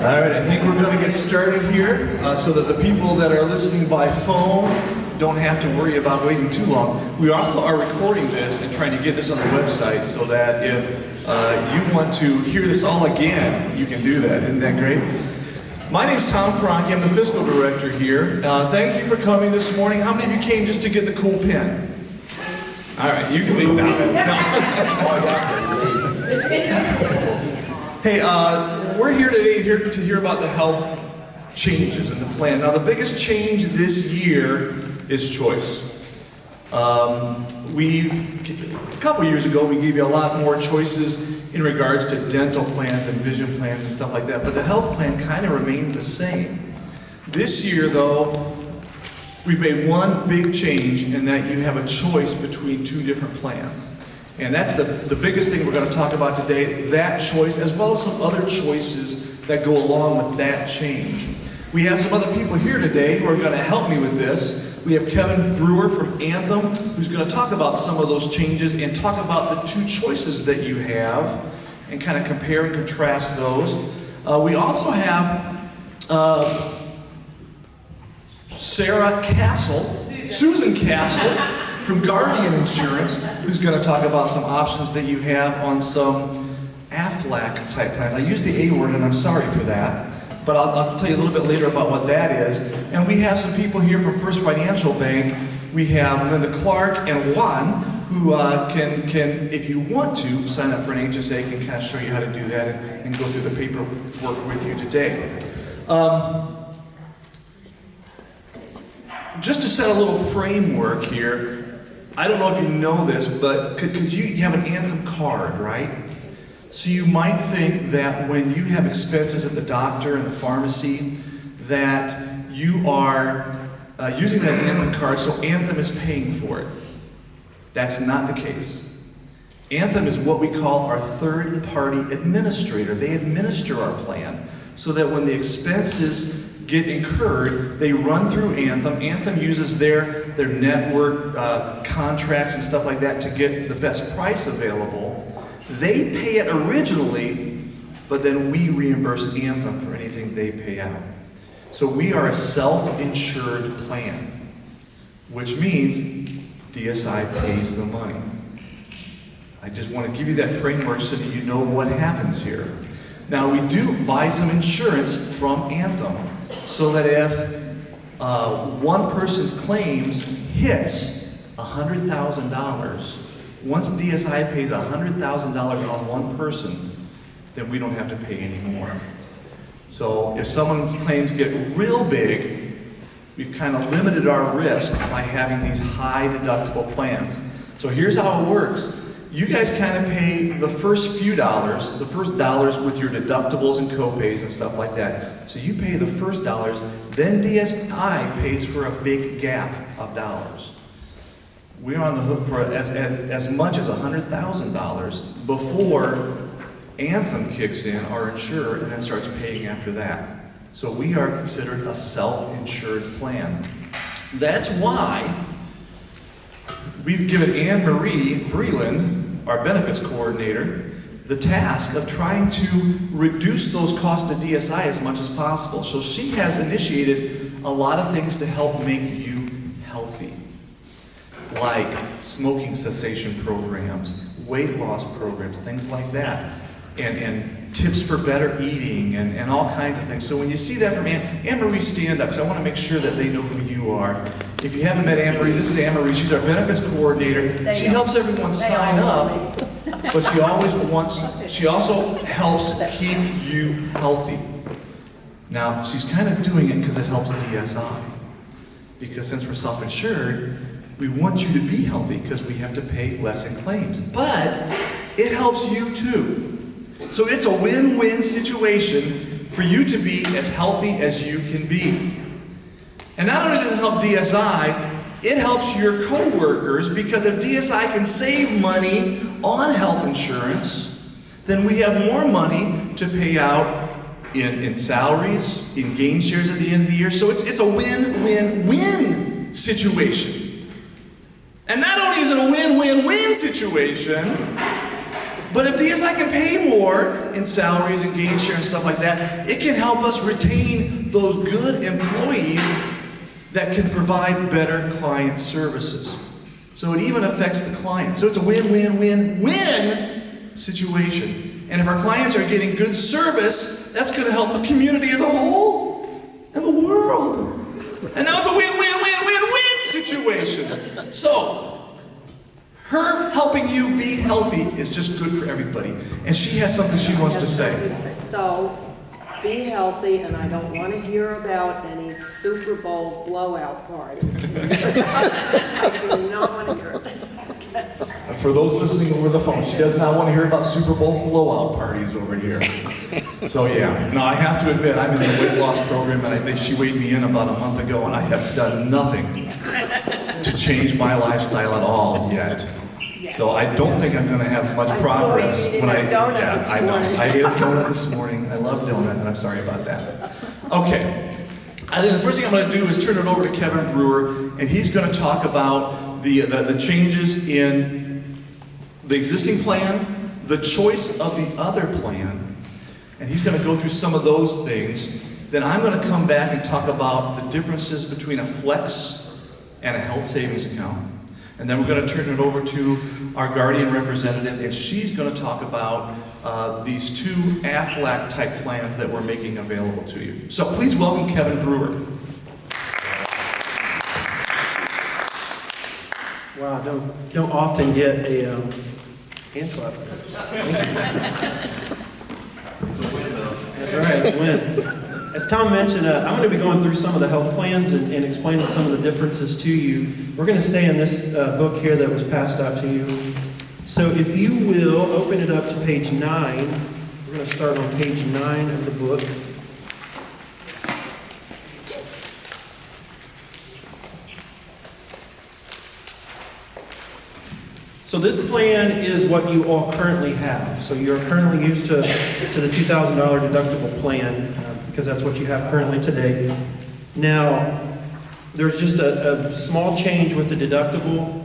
All right, I think we're going to get started here so that the people that are listening by phone don't have to worry about waiting too long. We also are recording this and trying to get this on the website so that if you want to hear this all again, you can do that. Isn't that great? My name's Tom Franke. I'm the fiscal director here. Thank you for coming this morning. How many of you came just to get the cool pin? All right, you can leave now. Hey, we're here today to hear about the health changes in the plan. Now, the biggest change this year is choice. A couple years ago, we gave you a lot more choices in regards to dental plans and vision plans and stuff like that, but the health plan kind of remained the same. This year, though, we've made one big change in that you have a choice between two different plans. And that's the biggest thing we're going to talk about today, that choice, as well as some other choices that go along with that change. We have some other people here today who are going to help me with this. We have Kevin Brewer from Anthem, who's going to talk about some of those changes and talk about the two choices that you have and kind of compare and contrast those. We also have Susan Castle from Guardian Insurance, who's going to talk about some options that you have on some Aflac type plans. I used the A word and I'm sorry for that, but I'll tell you a little bit later about what that is. And we have some people here from First Financial Bank. We have Linda Clark and Juan, who can, if you want to, sign up for an HSA, can kind of show you how to do that and go through the paperwork with you today. Just to set a little framework here, I don't know if you know this, but because you have an Anthem card, right? So you might think that when you have expenses at the doctor and the pharmacy, that you are using that Anthem card, so Anthem is paying for it. That's not the case. Anthem is what we call our third-party administrator. They administer our plan so that when the expenses get incurred, they run through Anthem. Anthem uses their network contracts and stuff like that to get the best price available. They pay it originally, but then we reimburse Anthem for anything they pay out. So we are a self-insured plan, which means DSI pays the money. I just want to give you that framework so that you know what happens here. Now, we do buy some insurance from Anthem so that if one person's claims hits $100,000, once DSI pays $100,000 on one person, then we don't have to pay anymore. So if someone's claims get real big, we've kind of limited our risk by having these high deductible plans. So here's how it works. You guys kind of pay the first few dollars, the first dollars with your deductibles and co-pays and stuff like that. So you pay the first dollars, then DSI pays for a big gap of dollars. We're on the hook for as much as $100,000 before Anthem kicks in, our insurer, and then starts paying after that. So we are considered a self-insured plan. That's why we've given Anne Marie Vreeland, our benefits coordinator, the task of trying to reduce those costs to DSI as much as possible. So she has initiated a lot of things to help make you healthy, like smoking cessation programs, weight loss programs, things like that, and tips for better eating and all kinds of things. So when you see that from Anne Marie, stand up, because I want to make sure that they know who you are. If you haven't met Anne Marie, this is Anne Marie. She's our benefits coordinator. She helps everyone sign up, but she also helps keep you healthy. Now, she's kind of doing it because it helps DSI. Because since we're self-insured, we want you to be healthy because we have to pay less in claims. But it helps you too. So it's a win-win situation for you to be as healthy as you can be. And not only does it help DSI, it helps your coworkers, because if DSI can save money on health insurance, then we have more money to pay out in salaries, in gain shares at the end of the year. So it's a win-win-win situation. And not only is it a win-win-win situation, But if DSI can pay more in salaries and gain share and stuff like that, it can help us retain those good employees that can provide better client services. So it even affects the client. So it's a win-win-win-win situation. And if our clients are getting good service, that's going to help the community as a whole and the world. And now it's a win-win-win-win-win situation. So her helping you be healthy is just good for everybody. And she has something she wants to say. So, be healthy, and I don't want to hear about any Super Bowl blowout parties. I do not want to hear it. For those listening over the phone, she does not want to hear about Super Bowl blowout parties over here. So yeah, no, I have to admit, I'm in the weight loss program, and I think she weighed me in about a month ago, and I have done nothing to change my lifestyle at all yet. So I don't think I'm going to have much progress when I ate a donut this morning. I love donuts, and I'm sorry about that. Okay, I think the first thing I'm going to do is turn it over to Kevin Brewer, and he's going to talk about the changes in the existing plan, the choice of the other plan, and he's going to go through some of those things. Then I'm going to come back and talk about the differences between a flex and a health savings account. And then we're going to turn it over to our Guardian representative, and she's going to talk about these two Aflac type plans that we're making available to you. So please welcome Kevin Brewer. Wow, don't often get a hand clap. That's all right, it's a win. As Tom mentioned, I'm going to be going through some of the health plans and explaining some of the differences to you. We're going to stay in this book here that was passed out to you. So if you will, open it up to page 9. We're going to start on page 9 of the book. So this plan is what you all currently have. So you're currently used to the $2,000 deductible plan because that's what you have currently today. Now, there's just a small change with the deductible.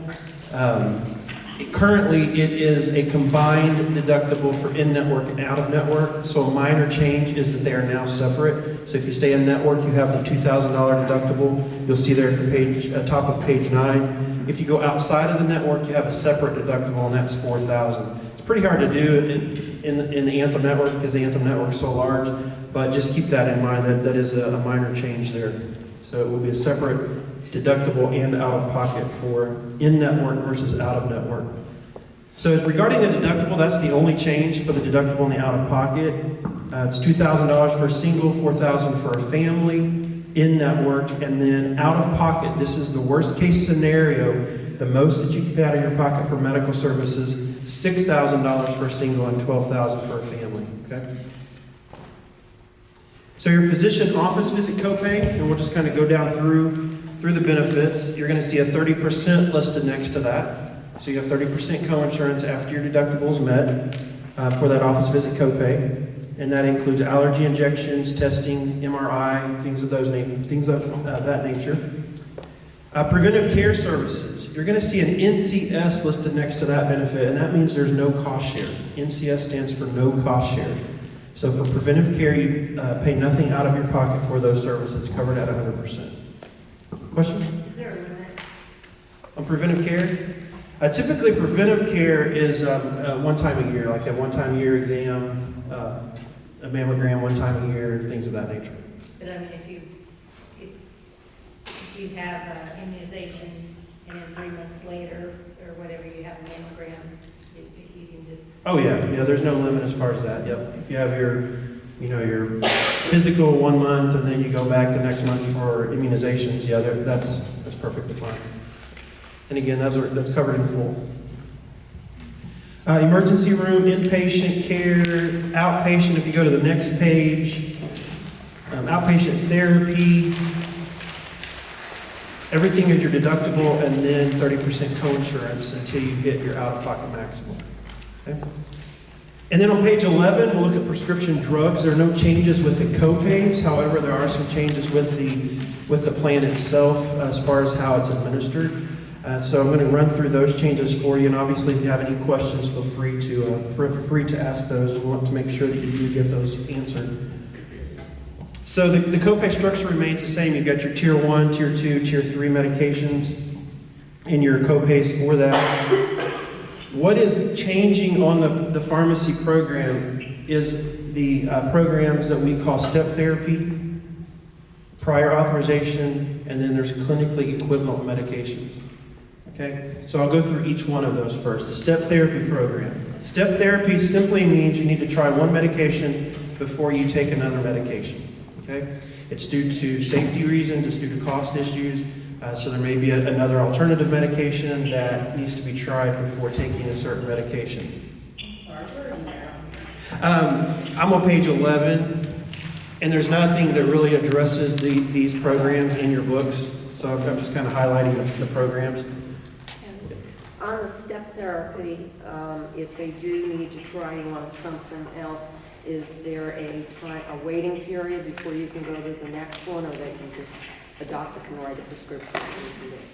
Currently, it is a combined deductible for in-network and out-of-network. So a minor change is that they are now separate. So if you stay in network, you have the $2,000 deductible. You'll see there at the page, top of page 9. If you go outside of the network, you have a separate deductible, and that's $4,000. It's pretty hard to do in the Anthem network because the Anthem network is so large, but just keep that in mind. That is a minor change there. So it will be a separate deductible and out-of-pocket for in-network versus out-of-network. So as regarding the deductible, that's the only change for the deductible and the out-of-pocket. It's $2,000 for a single, $4,000 for a family, in-network, and then out-of-pocket. This is the worst-case scenario, the most that you can pay out of your pocket for medical services, $6,000 for a single and $12,000 for a family, okay? So your physician office visit copay, and we'll just kind of go down through the benefits. You're going to see a 30% listed next to that. So you have 30% coinsurance after your deductible is met for that office visit copay. And that includes allergy injections, testing, MRI, things of that nature. Preventive care services. You're going to see an NCS listed next to that benefit, and that means there's no cost share. NCS stands for no cost share. So for preventive care, you pay nothing out of your pocket for those services, covered at 100%. Question? Is there a limit? On preventive care? Typically, preventive care is one time a year, like a one-time-a-year exam, a mammogram one time a year, things of that nature. But I mean, if you have immunizations and then 3 months later or whatever you have a mammogram, you can just. Oh yeah, there's no limit as far as that. Yep. If you have your physical 1 month and then you go back the next month for immunizations, yeah, that's perfectly fine. And again, that's covered in full. Emergency room, inpatient care, outpatient, if you go to the next page, outpatient therapy, everything is your deductible, and then 30% coinsurance until you hit your out-of-pocket maximum. Okay? And then on page 11, we'll look at prescription drugs. There are no changes with the copays. However, there are some changes with the plan itself as far as how it's administered. So I'm going to run through those changes for you, and obviously if you have any questions, feel free to ask those. We want to make sure that you do get those answered. So the copay structure remains the same. You've got your tier 1, tier 2, tier 3 medications and your copays for that. What is changing on the pharmacy program is the programs that we call step therapy, prior authorization, and then there's clinically equivalent medications. Okay, so I'll go through each one of those first. The step therapy program. Step therapy simply means you need to try one medication before you take another medication. Okay, it's due to safety reasons, it's due to cost issues, so there may be another alternative medication that needs to be tried before taking a certain medication. I'm on page 11, and there's nothing that really addresses these programs in your books, so I'm just kind of highlighting the programs. On the step therapy, if they do need to try you on something else, is there a waiting period before you can go to the next one, or they can just, a doctor can write a prescription and you can get it?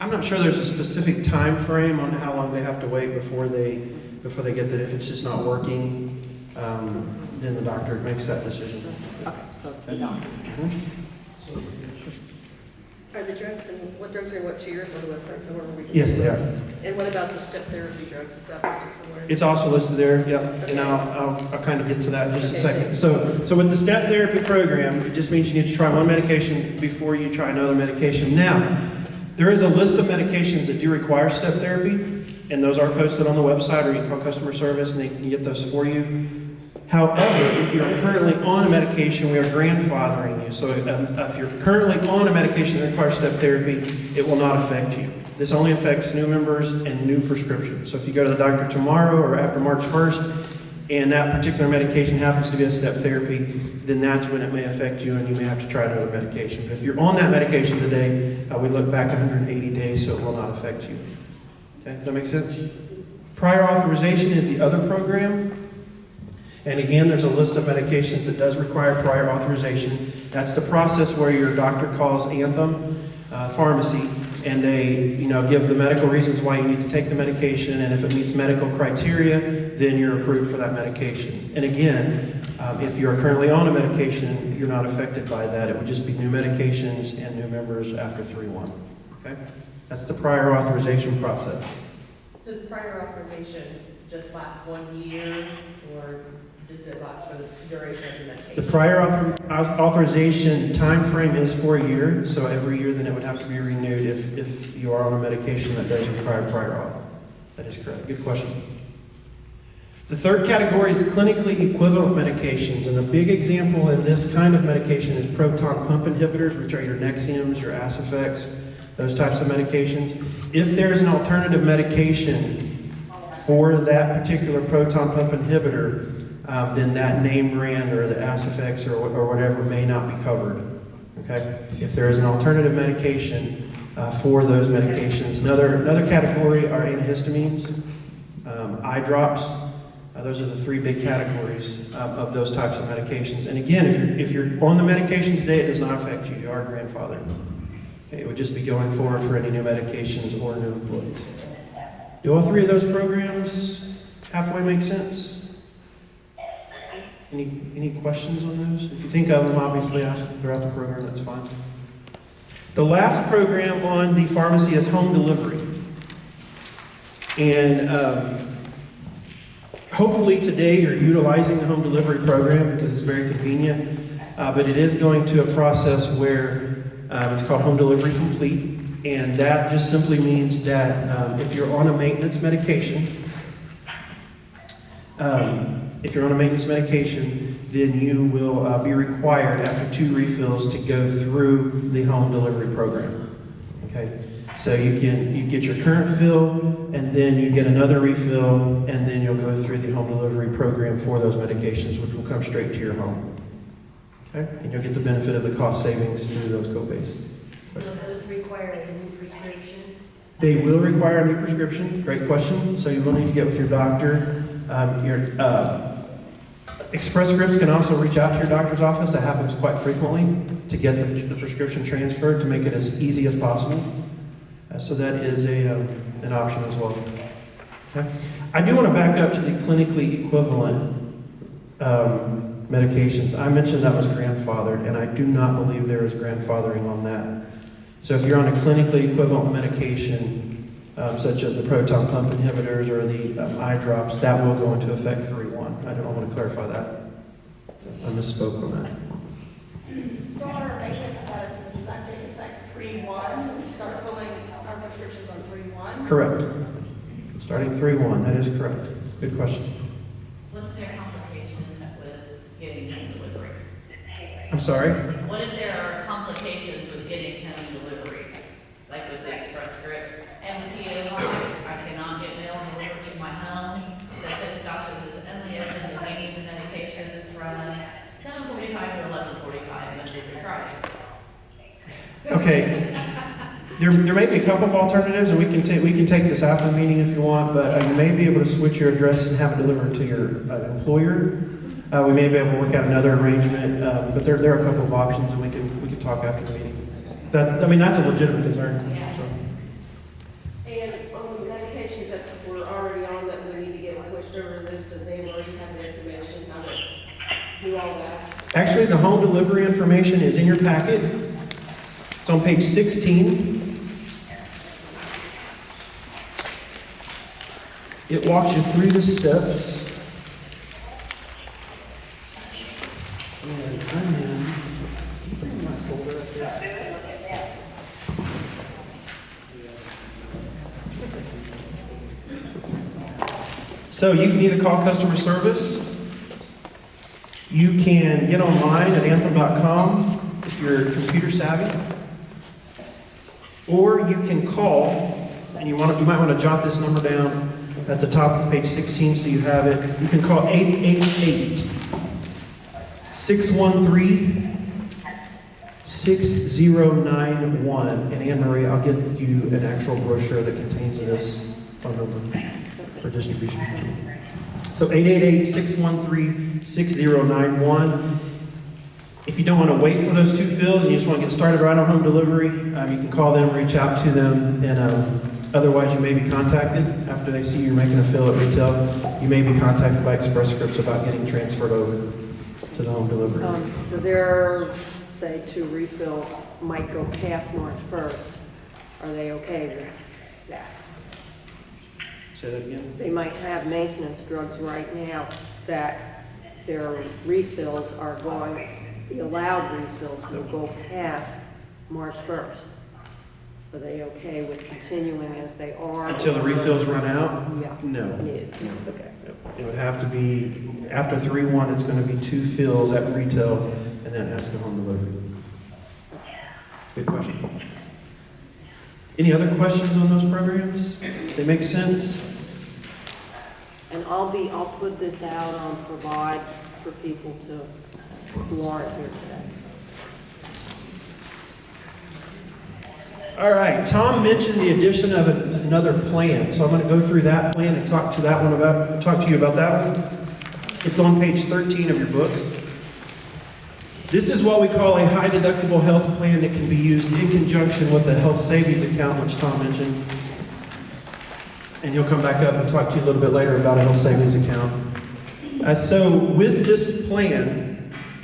I'm not sure there's a specific time frame on how long they have to wait before they get that. If it's just not working, then the doctor makes that decision. Okay, so it's the doctor. Are the drugs and what drugs are what tiers on the website? So where are we? Yes, they are. And what about the step therapy drugs? Is that listed somewhere? It's also listed there, yep, and I'll kind of get to that in just a second. So with the step therapy program, it just means you need to try one medication before you try another medication. Now, there is a list of medications that do require step therapy, and those are posted on the website, or you can call customer service and they can get those for you. However, if you're currently on a medication, we are grandfathering you. So if you're currently on a medication that requires step therapy, it will not affect you. This only affects new members and new prescriptions. So if you go to the doctor tomorrow or after March 1st, and that particular medication happens to be a step therapy, then that's when it may affect you and you may have to try another medication. But if you're on that medication today, we look back 180 days, so it will not affect you. Okay, does that make sense? Prior authorization is the other program. And again, there's a list of medications that does require prior authorization. That's the process where your doctor calls Anthem Pharmacy, and they, give the medical reasons why you need to take the medication, and if it meets medical criteria, then you're approved for that medication. And again, if you're currently on a medication, you're not affected by that. It would just be new medications and new members after 3/1. Okay? That's the prior authorization process. Does prior authorization just last 1 year, or does it last for the duration of the medication? The prior authorization time frame is for a year, so every year then it would have to be renewed if you are on a medication that does require prior auth. That is correct. Good question. The third category is clinically equivalent medications, and a big example in this kind of medication is proton pump inhibitors, which are your Nexiums, your Acifex, those types of medications. If there's an alternative medication for that particular proton pump inhibitor, then that name brand or the Acifex or whatever may not be covered. Okay? If there is an alternative medication for those medications. Another category are antihistamines, eye drops. Those are the three big categories of those types of medications. And again, if you're on the medication today, it does not affect you. You are grandfathered. Okay, it would just be going forward for any new medications or new employees. Do all three of those programs halfway make sense? Any questions on those? If you think of them, obviously ask throughout the program, that's fine. The last program on the pharmacy is home delivery. And hopefully today you're utilizing the home delivery program because it's very convenient. But it is going to a process where it's called Home Delivery Complete. And that just simply means that if you're on a maintenance medication, then you will be required after 2 refills to go through the home delivery program. Okay, so you get your current fill, and then you get another refill, and then you'll go through the home delivery program for those medications, which will come straight to your home. Okay, and you'll get the benefit of the cost savings through those copays. Will those require a new prescription? They will require a new prescription. Great question. So you will need to get with your doctor. Express Scripts can also reach out to your doctor's office. That happens quite frequently to get the prescription transferred to make it as easy as possible. So that is an option as well. Okay. I do want to back up to the clinically equivalent medications. I mentioned that was grandfathered, and I do not believe there is grandfathering on that. So if you're on a clinically equivalent medication, such as the proton pump inhibitors or the eye drops, that will go into effect 3/1. I want to clarify that. I misspoke on that. So on our maintenance medicines, does that take effect 3/1? We start filling our prescriptions on 3/1? Correct. Starting 3/1, that is correct. Good question. What if there are complications with getting home delivery? I'm sorry? What if there are complications with getting home delivery? Like with the Express Scripts and the PO box, I cannot get mail delivered to my home. The post office is only open to getting the medications from 7:45 to 11:45 Monday through Friday. Okay. There may be a couple of alternatives, and we can take this after the meeting if you want, but you may be able to switch your address and have it delivered to your employer. We may be able to work out another arrangement, but there are a couple of options, and we can talk after the meeting. That's a legitimate concern. So. And on the medications that we're already on that we need to get switched over to this, does Anne already have the information how to do all that? Actually, the home delivery information is in your packet. It's on page 16. It walks you through the steps. And I'm in my folder up there. So you can either call customer service, you can get online at anthem.com if you're computer savvy, or you can call, and you might want to jot this number down at the top of page 16 so you have it. You can call 888-613-6091. And Anne Marie, I'll get you an actual brochure that contains this phone number for distribution. So 888-613-6091. If you don't want to wait for those two fills and you just want to get started right on home delivery, you can call them, reach out to them, and otherwise you may be contacted after they see you're making a fill at retail. You may be contacted by Express Scripts about getting transferred over to the home delivery. So their, say, 2 refills might go past March 1st. Are they okay with that? Say that again. They might have maintenance drugs right now that their refills are going, the allowed refills will go past March 1st. Are they okay with continuing as they are? Until the refills run out? Yeah. No. Yeah. Okay. It would have to be, after 3/1, it's going to be 2 fills at retail, and then it has to go home delivery. Good question. Any other questions on those programs? They make sense? And I'll put this out on Provide for people who aren't here today. All right, Tom mentioned the addition of another plan, so I'm going to go through that plan and talk to you about that one. It's on page 13 of your books. This is what we call a high deductible health plan that can be used in conjunction with a health savings account, which Tom mentioned. And he'll come back up and talk to you a little bit later about a health savings account. So with this plan,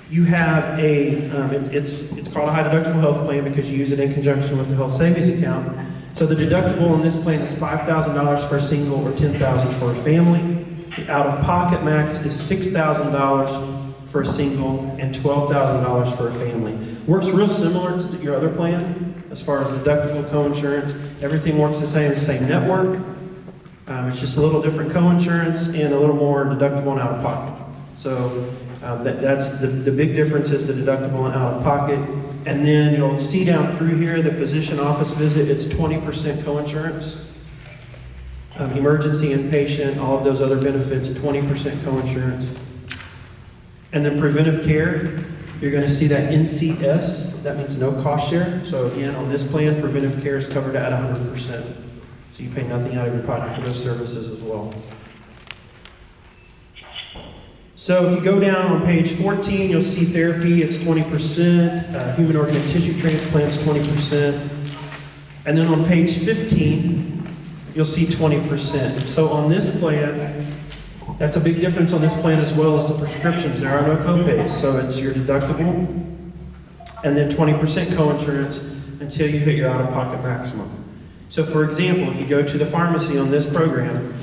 you have it's called a high deductible health plan because you use it in conjunction with the health savings account. So the deductible on this plan is $5,000 for a single or $10,000 for a family. The out-of-pocket max is $6,000 for a single and $12,000 for a family. Works real similar to your other plan as far as deductible coinsurance. Everything works the same network. It's just a little different coinsurance and a little more deductible and out-of-pocket. So that's the big difference is the deductible and out-of-pocket. And then you'll see down through here the physician office visit, it's 20% coinsurance. Emergency, inpatient, all of those other benefits, 20% coinsurance. And then preventive care, you're going to see that NCS, that means no cost share. So again, on this plan, preventive care is covered at 100%. So you pay nothing out of your pocket for those services as well. So if you go down on page 14, you'll see therapy, it's 20%. Human organ and tissue transplants, 20%. And then on page 15, you'll see 20%. So on this plan, that's a big difference on this plan as well as the prescriptions. There are no copays, so it's your deductible and then 20% coinsurance until you hit your out-of-pocket maximum. So for example, if you go to the pharmacy on this program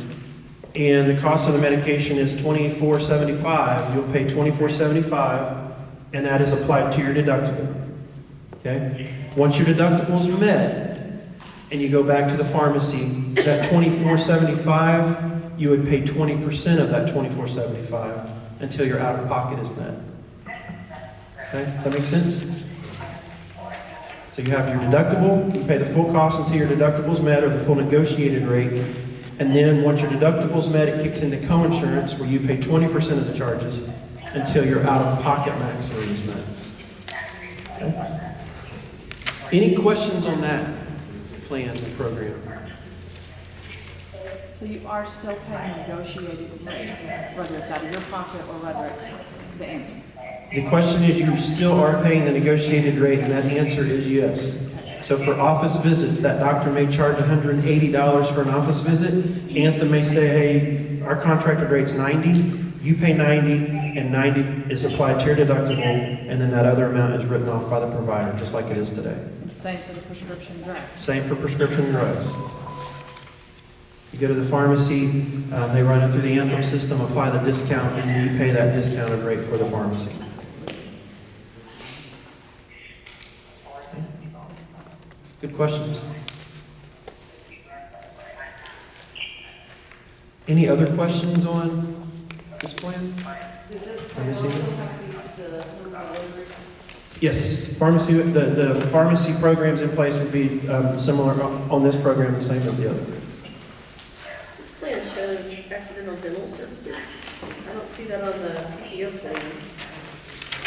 and the cost of the medication is $24.75, you'll pay $24.75 and that is applied to your deductible. Okay? Once your deductible is met and you go back to the pharmacy, that $24.75, you would pay 20% of that $24.75 until your out-of-pocket is met. Okay? That makes sense? So you have your deductible, you pay the full cost until your deductible is met or the full negotiated rate. And then once your deductible is met, it kicks into coinsurance where you pay 20% of the charges until your out-of-pocket maximum is met. Okay? Any questions on that plan and program? So you are still paying negotiated rate, whether it's out of your pocket or whether it's the Anthem? The question is, you still are paying the negotiated rate, and that answer is yes. So for office visits, that doctor may charge $180 for an office visit. Anthem may say, hey, our contracted rate's $90, you pay $90, and $90 is applied to your deductible, and then that other amount is written off by the provider, just like it is today. Same for the prescription drugs. Same for prescription drugs. You go to the pharmacy, they run it through the Anthem system, apply the discount, and then you pay that discounted rate for the pharmacy. Okay. Good questions. Any other questions on this plan? Does this Let plan me see. also have to use the home delivery? Yes, pharmacy. The pharmacy programs in place would be similar on this program, the same as the other. This plan shows accidental dental services. I don't see that on the PPO plan.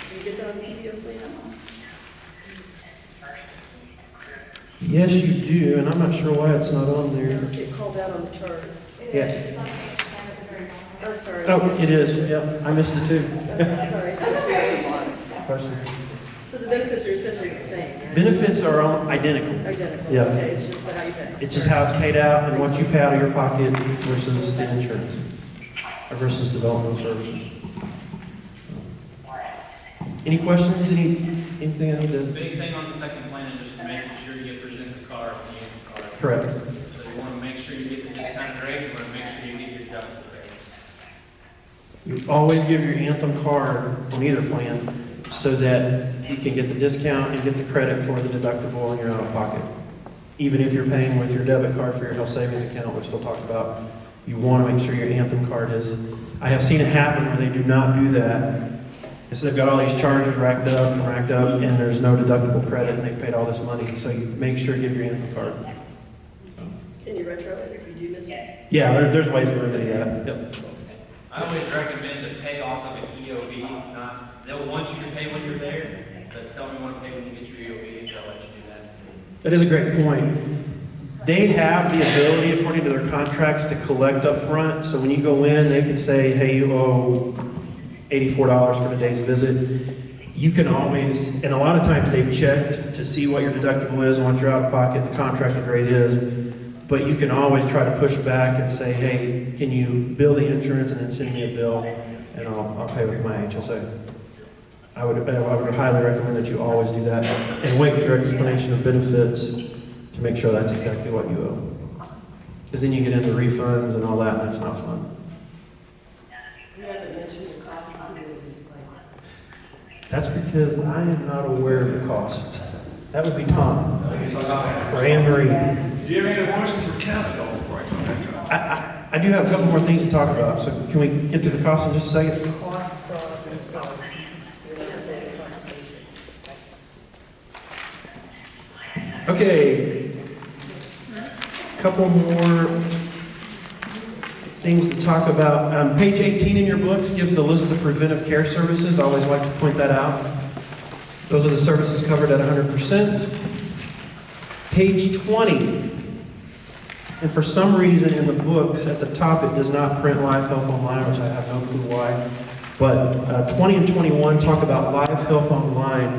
Do you get that on the PPO plan? Yes, you do, and I'm not sure why it's not on I there. don't see it called out on the chart. Yeah. It's on page 10 at the very bottom. Oh, sorry. Oh, it is. Yep, I missed it too. Okay, sorry. That's very long. Question. So the benefits are essentially the same, right? Benefits are all identical. Identical. Yeah. Okay, it's just how you pay. It's just how it's paid out and what you pay out of your pocket versus the insurance, or versus developmental services. Any questions? Anything I need The to? big thing on the second plan is just making sure you present the car at the end card. Correct. So you want to make sure you get the discounted rate, you want to make sure you get your deductible rates. You always give your Anthem card on either plan so that you can get the discount and get the credit for the deductible on your out of pocket. Even if you're paying with your debit card for your health savings account, which they'll talk about, you want to make sure your Anthem card is. I have seen it happen where they do not do that. And so they've got all these charges racked up, and there's no deductible credit, and they've paid all this money. So you make sure you give your Anthem card. Can you retro it if you do miss it? Yeah, there's ways to remedy that. Yep. I always recommend to pay off of an EOB, they'll want you to pay when you're there, but tell me you want to pay when you get your EOB, and they'll let you do that. That is a great point. They have the ability, according to their contracts, to collect up front. So when you go in, they can say, hey, you owe $84 for today's visit. You can always, and a lot of times they've checked to see what your deductible is and what your out-of-pocket the contracted rate is. But you can always try to push back and say, hey, can you bill the insurance and then send me a bill, and I'll pay with my HSA. I would highly recommend that you always do that and wait for your explanation of benefits to make sure that's exactly what you owe. Because then you get into refunds and all that, and that's not fun. You haven't mentioned the cost of either of these plans. That's because I am not aware of the cost. That would be Tom or Anne Marie. Do you have any other questions for Kevin? I do have a couple more things to talk about, so can we get to the cost in just a second? Costs are this color. You're looking at the Okay. Couple more things to talk about. Page 18 in your books gives the list of preventive care services. I always like to point that out. Those are the services covered at 100%. Page 20. And for some reason in the books, at the top, it does not print Live Health Online, which I have no clue why. But 20 and 21 talk about Live Health Online